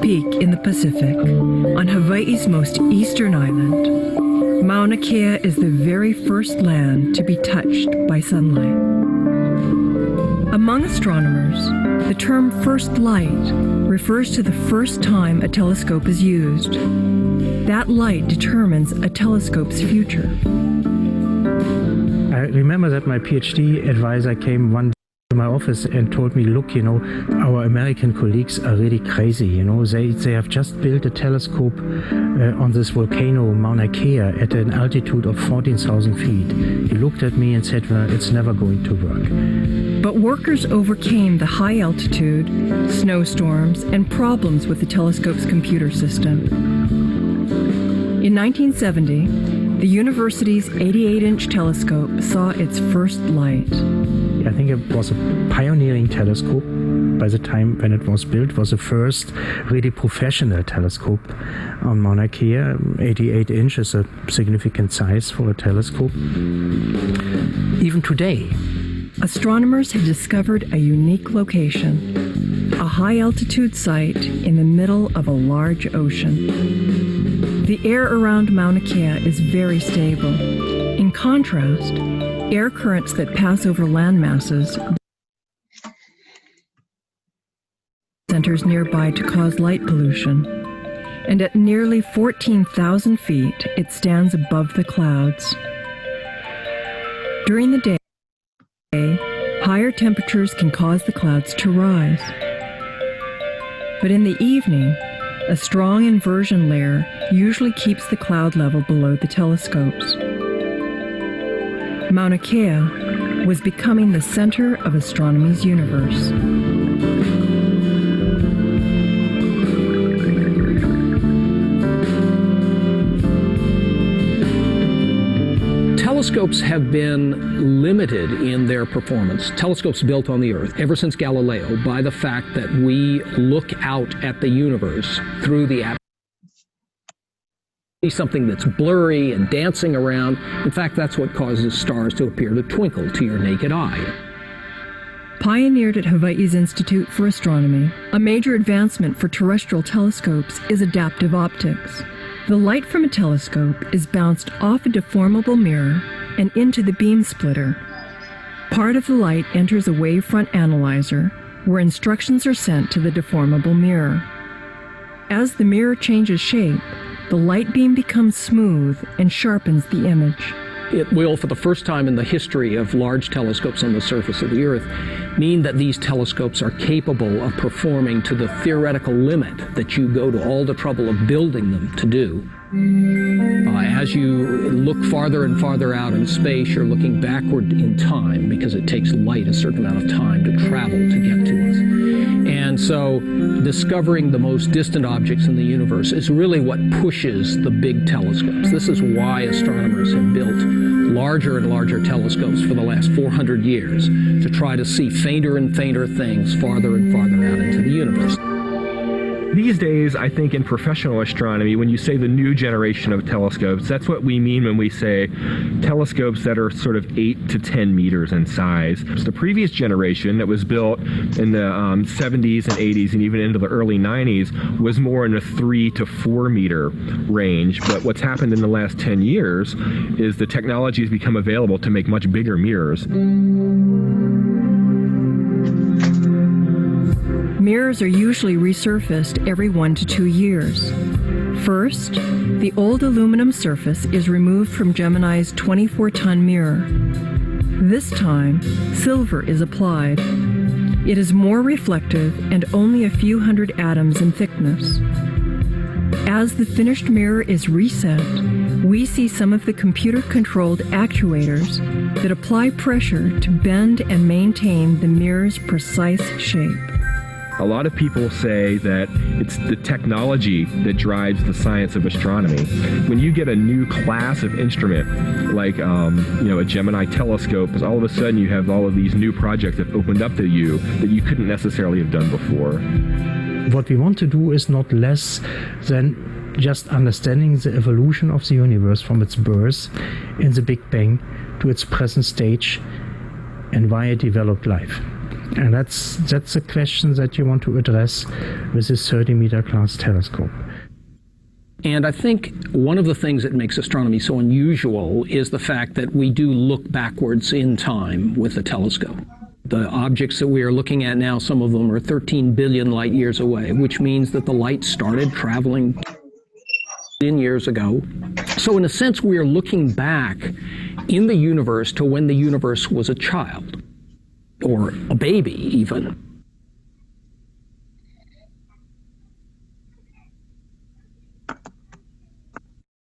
peak in the Pacific, on Hawaii's most eastern island, Mauna Kea is the very first land to be touched by sunlight. Among astronomers, the term first light refers to the first time a telescope is used. That light determines a telescope's future. I remember that my PhD advisor came one day to my office and told me, look, you know, our American colleagues are really crazy, you know, they have just built a telescope on this volcano Mauna Kea at an altitude of 14,000 feet. He looked at me and said, well, it's never going to work. But workers overcame the high altitude, snowstorms, and problems with the telescope's computer system. In 1970, the university's 88-inch telescope saw its first light. I think it was a pioneering telescope. By the time when it was built, it was the first really professional telescope on Mauna Kea. 88 inches is a significant size for a telescope. Even today, astronomers have discovered a unique location, a high-altitude site in the middle of a large ocean. The air around Mauna Kea is very stable. In contrast, air currents that pass over land masses centers nearby to cause light pollution. And at nearly 14,000 feet, it stands above the clouds. During the day, higher temperatures can cause the clouds to rise. But in the evening, a strong inversion layer usually keeps the cloud level below the telescopes. Mauna Kea was becoming the center of astronomy's universe. Telescopes have been limited in their performance, telescopes built on the Earth, ever since Galileo, by the fact that we look out at the universe through the atmosphere. Something that's blurry and dancing around. In fact, that's what causes stars to appear to twinkle to your naked eye. Pioneered at Hawaii's Institute for Astronomy, a major advancement for terrestrial telescopes is adaptive optics. The light from a telescope is bounced off a deformable mirror and into the beam splitter. Part of the light enters a wavefront analyzer, where instructions are sent to the deformable mirror. As the mirror changes shape, the light beam becomes smooth and sharpens the image. It will, for the first time in the history of large telescopes on the surface of the Earth, mean that these telescopes are capable of performing to the theoretical limit that you go to all the trouble of building them to do. As you look farther and farther out in space, you're looking backward in time because it takes light a certain amount of time to travel to get to us. And so discovering the most distant objects in the universe is really what pushes the big telescopes. This is why astronomers have built larger and larger telescopes for the last 400 years to try to see fainter and fainter things farther and farther out into the universe. These days, I think in professional astronomy, when you say the new generation of telescopes, that's what we mean when we say telescopes that are sort of 8 to 10 meters in size. The previous generation that was built in the 70s and 80s and even into the early 90s was more in a 3 to 4 meter range. But what's happened in the last 10 years is the technology has become available to make much bigger mirrors. Mirrors are usually resurfaced every 1 to 2 years. First, the old aluminum surface is removed from Gemini's 24-ton mirror. This time, silver is applied. It is more reflective and only a few hundred atoms in thickness. As the finished mirror is reset, we see some of the computer-controlled actuators that apply pressure to bend and maintain the mirror's precise shape. A lot of people say that it's the technology that drives the science of astronomy. When you get a new class of instrument, like a Gemini telescope, all of a sudden you have all of these new projects that opened up to you that you couldn't necessarily have done before. What we want to do is not less than just understanding the evolution of the universe from its birth in the Big Bang to its present stage and why it developed life. And that's a question that you want to address with this 30-meter class telescope. And I think one of the things that makes astronomy so unusual is the fact that we do look backwards in time with the telescope. The objects that we are looking at now, some of them are 13 billion light years away, which means that the light started traveling years ago. So in a sense, we are looking back in the universe to when the universe was a child, or a baby even.